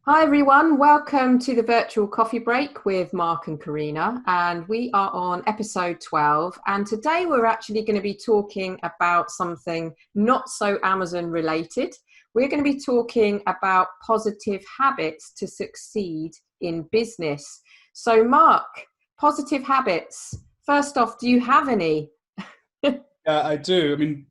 Hi everyone, welcome to the virtual coffee break with Mark and Carina, and we are on episode 12. And today we're actually going to be talking about something not so Amazon related. We're going to be talking about positive habits to succeed in business. So, Mark, positive habits. First off, do you have any? Yeah, I do. I mean,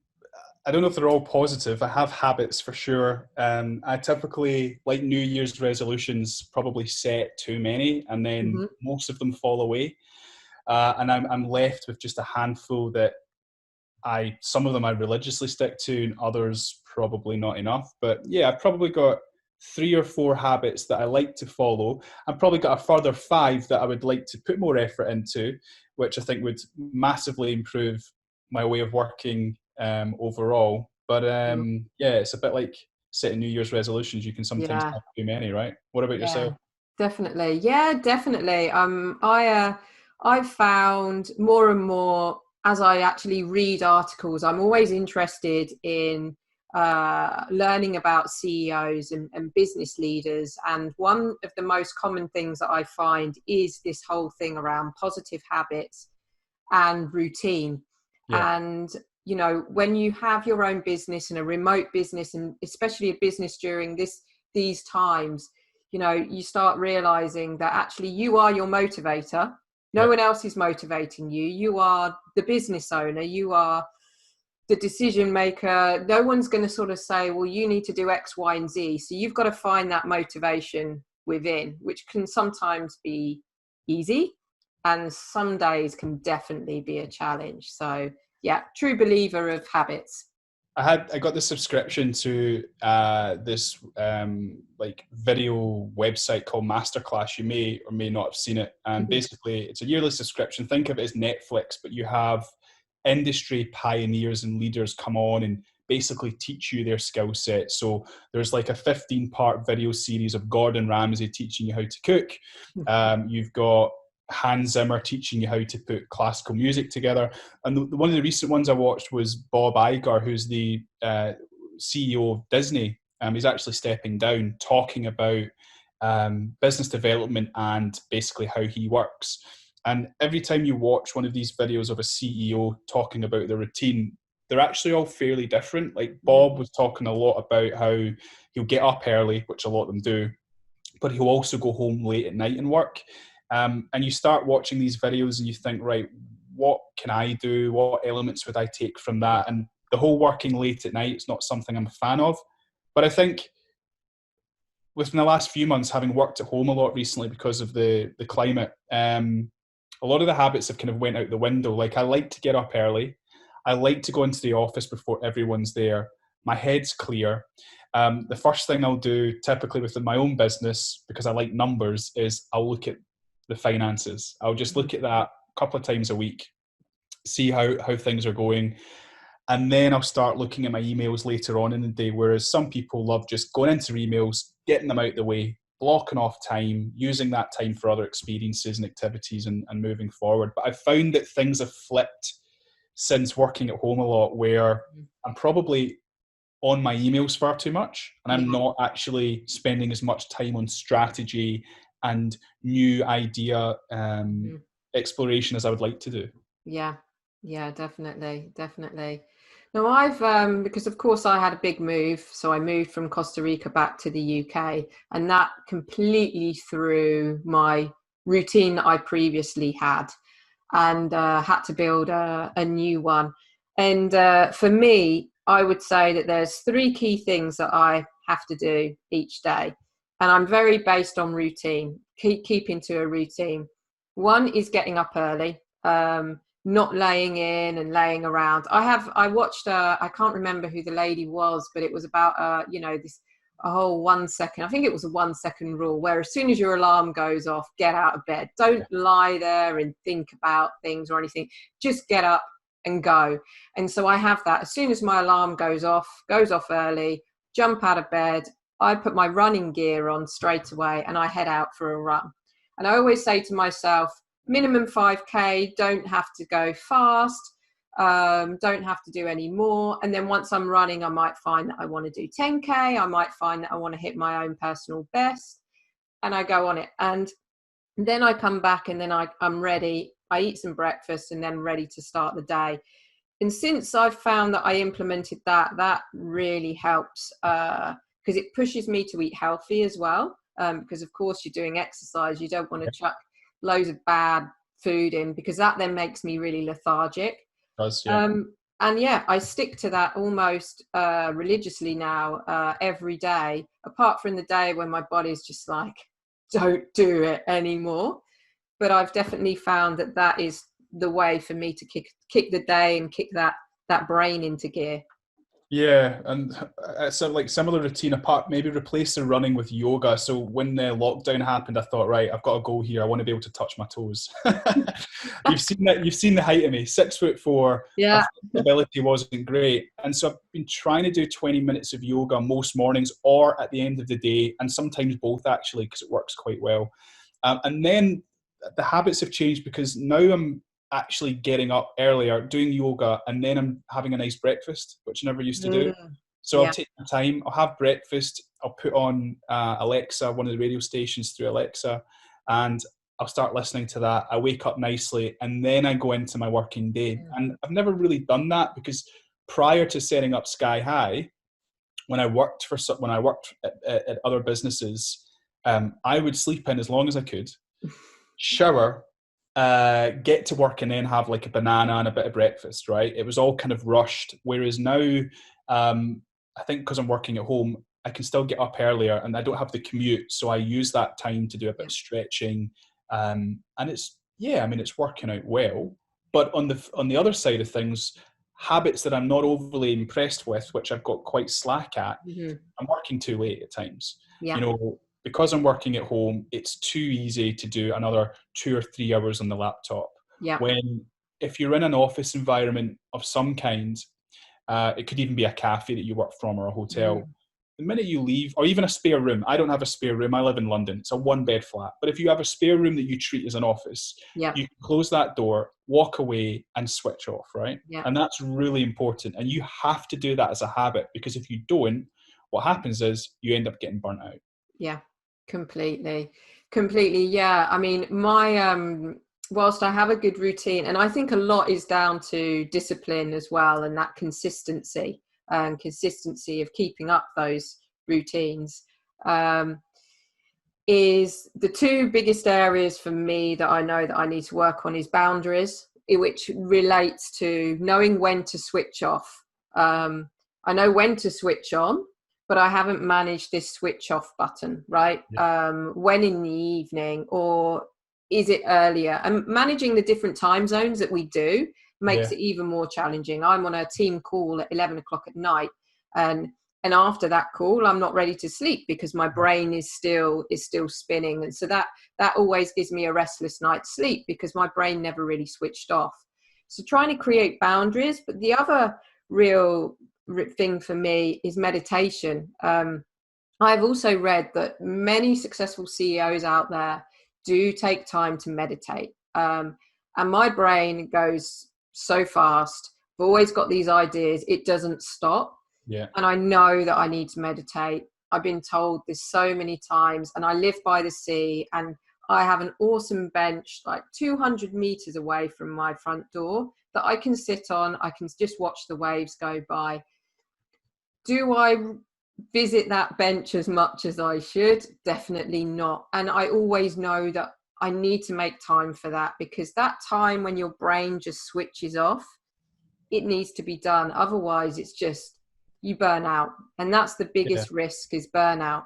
I don't know if they're all positive. I have habits for sure. I typically, like New Year's resolutions, probably set too many, and then Mhm. most of them fall away. And I'm left with just a handful that some of them I religiously stick to, and others probably not enough. But yeah, I've probably got three or four habits that I like to follow. I've probably got a further five that I would like to put more effort into, which I think would massively improve my way of working overall. But Mm. yeah, it's a bit like setting New Year's resolutions. You can sometimes Yeah. have too many, right? What about Yeah, yourself? definitely. Yeah, definitely. I've found more and more as I actually read articles, I'm always interested in learning about CEOs and business leaders. And one of the most common things that I find is this whole thing around positive habits and routine. Yeah, And when you have your own business and a remote business, and especially a business during these times, you start realizing that actually you are your motivator. No yeah. one else is motivating you. You are the business owner. You are the decision maker. No one's going to sort of say, well, you need to do X, Y, and Z. So you've got to find that motivation within, which can sometimes be easy and some days can definitely be a challenge. So yeah, true believer of habits. I got the subscription to this like video website called Masterclass. You may or may not have seen it. And Mhm. basically, it's a yearly subscription. Think of it as Netflix, but you have industry pioneers and leaders come on and basically teach you their skill set. So there's like a 15-part video series of Gordon Ramsay teaching you how to cook. You've got Hans Zimmer teaching you how to put classical music together. And one of the recent ones I watched was Bob Iger, who's the CEO of Disney. He's actually stepping down, talking about business development and basically how he works. And every time you watch one of these videos of a CEO talking about their routine, they're actually all fairly different. Like Bob was talking a lot about how he'll get up early, which a lot of them do, but he'll also go home late at night and work. And you start watching these videos and you think, right, what can I do? What elements would I take from that? And the whole working late at night is not something I'm a fan of. But I think within the last few months, having worked at home a lot recently because of the climate, a lot of the habits have kind of went out the window. Like I like to get up early. I like to go into the office before everyone's there. My head's clear. The first thing I'll do, typically within my own business, because I like numbers, is I'll look at the finances. I'll just look at that a couple of times a week, see how things are going, and then I'll start looking at my emails later on in the day. Whereas some people love just going into emails, getting them out the way, blocking off time, using that time for other experiences and activities, and moving forward. But I've found that things have flipped since working at home a lot, where I'm probably on my emails far too much, and I'm Yeah. not actually spending as much time on strategy and new idea Mhm. exploration as I would like to do. Yeah, yeah, definitely, definitely. No, I've because of course I had a big move, so I moved from Costa Rica back to the UK, and that completely threw my routine that I previously had, and had to build a new one. And for me, I would say that there's three key things that I have to do each day, and I'm very based on routine, keeping to a routine. One is getting up early. Not laying in and laying around. I watched I can't remember who the lady was, but it was about this a whole 1 second. I think it was a 1 second rule where as soon as your alarm goes off, get out of bed. Don't lie there and think about things or anything. Just get up and go. And so I have that. As soon as my alarm goes off early, jump out of bed. I put my running gear on straight away and I head out for a run. And I always say to myself, minimum 5K, don't have to go fast. don't have to do any more. And then once I'm running, I might find that I want to do 10K. I might find that I want to hit my own personal best, and I go on it. And then I come back, and then I'm ready. I eat some breakfast and then ready to start the day. And since I've found that I implemented that, that really helps, because it pushes me to eat healthy as well. Because of course you're doing exercise, you don't want to chuck loads of bad food in, because that then makes me really lethargic. Does, yeah. And yeah, I stick to that almost religiously now, every day, apart from the day when my body's just like, don't do it anymore. But I've definitely found that that is the way for me to kick the day and kick that brain into gear. Yeah, and it's a like similar routine, apart maybe replace the running with yoga. So when the lockdown happened, I thought, right, I've got to go here. I want to be able to touch my toes. You've seen that. You've seen the height of me, 6'4". Yeah. My ability wasn't great, and so I've been trying to do 20 minutes of yoga most mornings or at the end of the day, and sometimes both actually, because it works quite well. And then the habits have changed, because now I'm actually getting up earlier, doing yoga, and then I'm having a nice breakfast, which I never used to do. So I'll take my time, I'll have breakfast, I'll put on Alexa, one of the radio stations through Alexa, and I'll start listening to that. I wake up nicely, and then I go into my working day. And I've never really done that, because prior to setting up Sky High, when I worked at other businesses, I would sleep in as long as I could, shower, get to work, and then have like a banana and a bit of breakfast, right? It was all kind of rushed. Whereas now, I think because I'm working at home, I can still get up earlier, and I don't have the commute. So I use that time to do a bit of stretching. And it's working out well. But on the other side of things, habits that I'm not overly impressed with, which I've got quite slack at, I'm working too late at times. Yeah. Because I'm working at home, it's too easy to do another 2 or 3 hours on the laptop. Yeah. When if you're in an office environment of some kind, it could even be a cafe that you work from, or a hotel. The minute you leave, or even a spare room. I don't have a spare room. I live in London. It's a 1-bed flat. But if you have a spare room that you treat as an office, you can close that door, walk away, and switch off, right? Yeah. And that's really important. And you have to do that as a habit, because if you don't, what happens is you end up getting burnt out. Yeah, completely. Yeah. I mean, whilst I have a good routine, and I think a lot is down to discipline as well, and that consistency of keeping up those routines, is the two biggest areas for me that I know that I need to work on is boundaries, which relates to knowing when to switch off. I know when to switch on, but I haven't managed this switch off button, right? When in the evening, or is it earlier? And managing the different time zones that we do makes it even more challenging. I'm on a team call at 11 o'clock at night, and after that call, I'm not ready to sleep because my brain is still spinning. And so that always gives me a restless night's sleep, because my brain never really switched off. So trying to create boundaries. But the other real thing for me is meditation. I've also read that many successful CEOs out there do take time to meditate. And my brain goes so fast. I've always got these ideas. It doesn't stop. Yeah. And I know that I need to meditate. I've been told this so many times, and I live by the sea, and I have an awesome bench like 200 meters away from my front door that I can sit on. I can just watch the waves go by. Do I visit that bench as much as I should? Definitely not. And I always know that I need to make time for that, because that time when your brain just switches off, it needs to be done. Otherwise, it's just, you burn out. And that's the biggest risk, is burnout.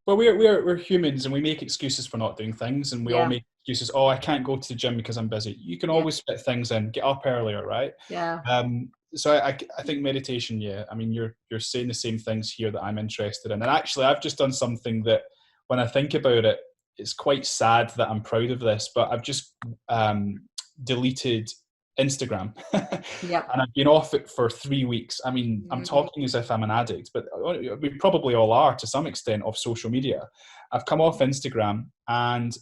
Well, we're humans, and we make excuses for not doing things, and we all make excuses. Oh, I can't go to the gym because I'm busy. You can always fit things in. Get up earlier, right? Yeah. So I think meditation. Yeah, I mean, you're saying the same things here that I'm interested in. And actually, I've just done something that, when I think about it, it's quite sad that I'm proud of this. But I've just deleted Instagram. And I've been off it for 3 weeks. I mean, I'm talking as if I'm an addict, but we probably all are to some extent, of social media. I've come off Instagram, and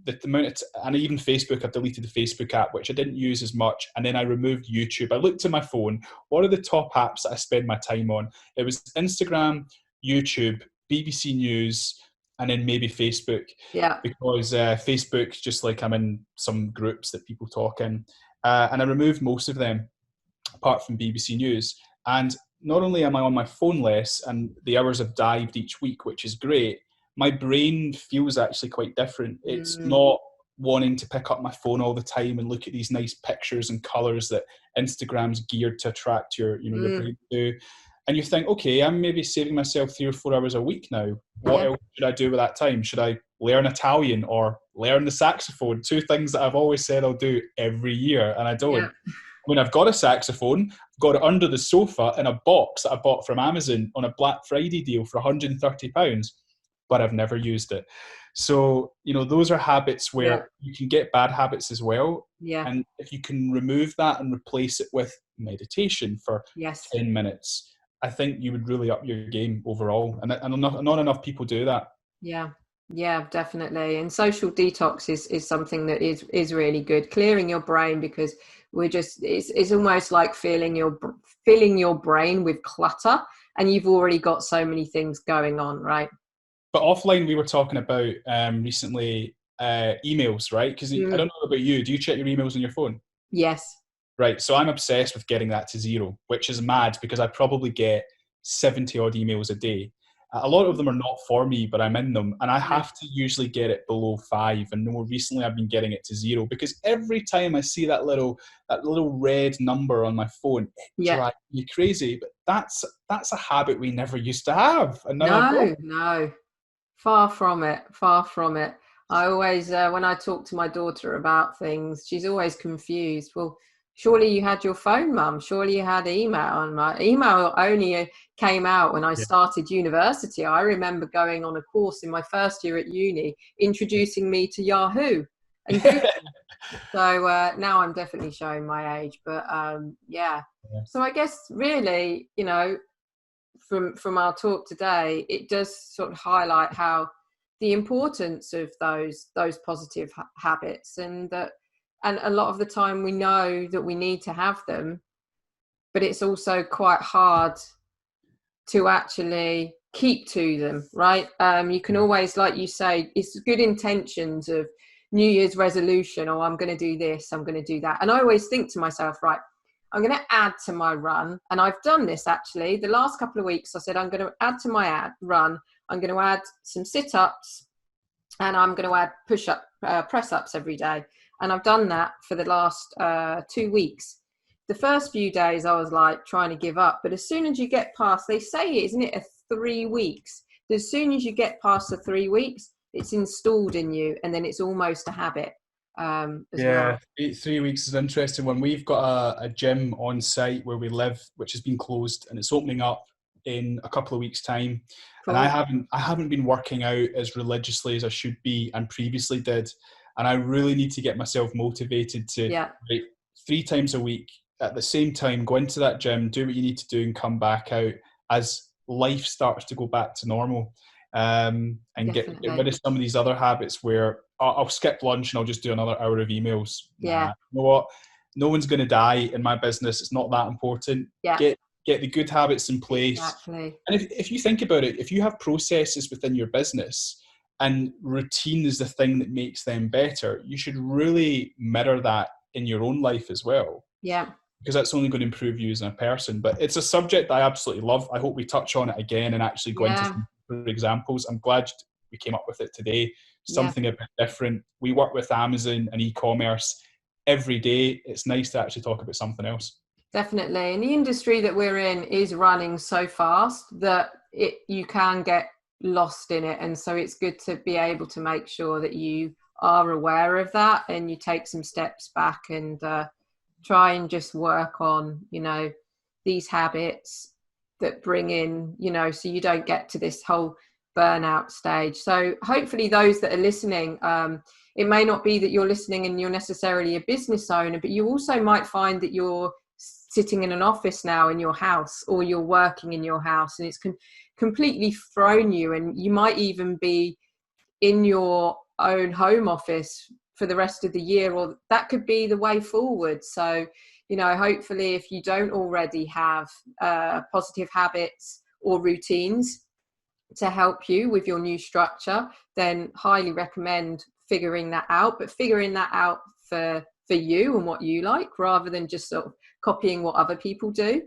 the amount of and even Facebook, I've deleted the Facebook app, which I didn't use as much, and then I removed YouTube. I looked at my phone, what are the top apps that I spend my time on? It was Instagram, YouTube, BBC News, and then maybe Facebook. Yeah. Because Facebook, just like I'm in some groups that people talk in, and I removed most of them apart from BBC News. And not only am I on my phone less and the hours have dived each week, which is great, my brain feels actually quite different. It's not wanting to pick up my phone all the time and look at these nice pictures and colours that Instagram's geared to attract your brain to. And you think, okay, I'm maybe saving myself 3 or 4 hours a week now. What else should I do with that time? Should I learn Italian or learn the saxophone? 2 things that I've always said I'll do every year, and I don't. Yeah. I mean, I've got a saxophone, I've got it under the sofa in a box that I bought from Amazon on a Black Friday deal for £130, but I've never used it. So, those are habits where you can get bad habits as well. Yeah. And if you can remove that and replace it with meditation for 10 minutes, I think you would really up your game overall. And not enough people do that. Yeah, definitely. And social detox is something that is really good. Clearing your brain, because it's almost like filling your brain with clutter, and you've already got so many things going on, right? But offline, we were talking about recently emails, right? Because I don't know about you. Do you check your emails on your phone? Yes. Right. So I'm obsessed with getting that to 0, which is mad because I probably get 70 odd emails a day. A lot of them are not for me, but I'm in them. And I have to usually get it below 5. And more recently, I've been getting it to 0 because every time I see that little red number on my phone, it drives me crazy. But that's a habit we never used to have. And now I've got it. No. Far from it. I always, when I talk to my daughter about things, she's always confused. Well, surely you had your phone, Mum. Surely you had email. And my email only came out when I started university. I remember going on a course in my first year at uni, introducing me to Yahoo and Google. So now I'm definitely showing my age. But so I guess really, from our talk today, it does sort of highlight how the importance of those positive habits, and a lot of the time we know that we need to have them, but it's also quite hard to actually keep to them, right? You can always, like you say, it's good intentions of New Year's resolution, or I'm going to do this, I'm going to do that. And I always think to myself, right, I'm going to add to my run. And I've done this actually. The last couple of weeks, I said, I'm going to add to my run. I'm going to add some sit-ups, and I'm going to add press-ups every day. And I've done that for the last 2 weeks. The first few days, I was like trying to give up. But as soon as you get past, they say, isn't it, 3 weeks? As soon as you get past the 3 weeks, it's installed in you, and then it's almost a habit. Well. 3 weeks is an interesting one. We've got a gym on site where we live, which has been closed, and it's opening up in a couple of weeks' time. Cool. And I haven't been working out as religiously as I should be and previously did. And I really need to get myself motivated to 3 times a week at the same time, go into that gym, do what you need to do, and come back out as life starts to go back to normal. And get rid of some of these other habits where I'll skip lunch and I'll just do another hour of emails. You know what? No one's going to die in my business. It's not that important. Get the good habits in place. Exactly. And if you think about it, if you have processes within your business and routine is the thing that makes them better, you should really mirror that in your own life as well. Yeah. Because that's only going to improve you as a person. But it's a subject I absolutely love. I hope we touch on it again and actually go into some examples. I'm glad we came up with it today. Something a bit different. We work with Amazon and e-commerce every day. It's nice to actually talk about something else. Definitely. And the industry that we're in is running so fast that you can get lost in it. And so it's good to be able to make sure that you are aware of that and you take some steps back and try and just work on, these habits that bring in, so you don't get to this whole burnout stage. So hopefully those that are listening, it may not be that you're listening and you're necessarily a business owner, but you also might find that you're sitting in an office now in your house, or you're working in your house, and it's completely thrown you, and you might even be in your own home office for the rest of the year, or that could be the way forward. So, you know, hopefully if you don't already have positive habits or routines to help you with your new structure, then highly recommend figuring that out, but figuring that out for you and what you like, rather than just sort of copying what other people do.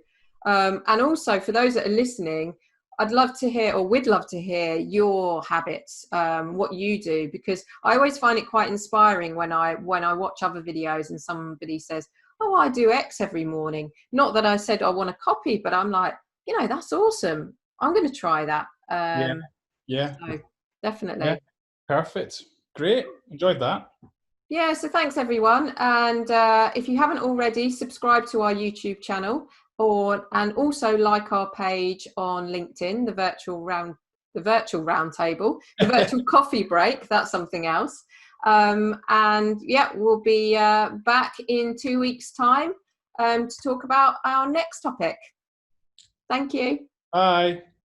And also for those that are listening, I'd love to hear, or we'd love to hear your habits, what you do, because I always find it quite inspiring when I watch other videos and somebody says, oh, I do X every morning. Not that I said I want to copy, but I'm like, you know, that's awesome. I'm going to try that. Yeah. So definitely. Yeah. Perfect. Great. Enjoyed that. Yeah, so thanks everyone. And if you haven't already, subscribe to our YouTube channel, and also like our page on LinkedIn, the virtual roundtable, the virtual coffee break. That's something else. And yeah, we'll be back in 2 weeks' time to talk about our next topic. Thank you. Bye.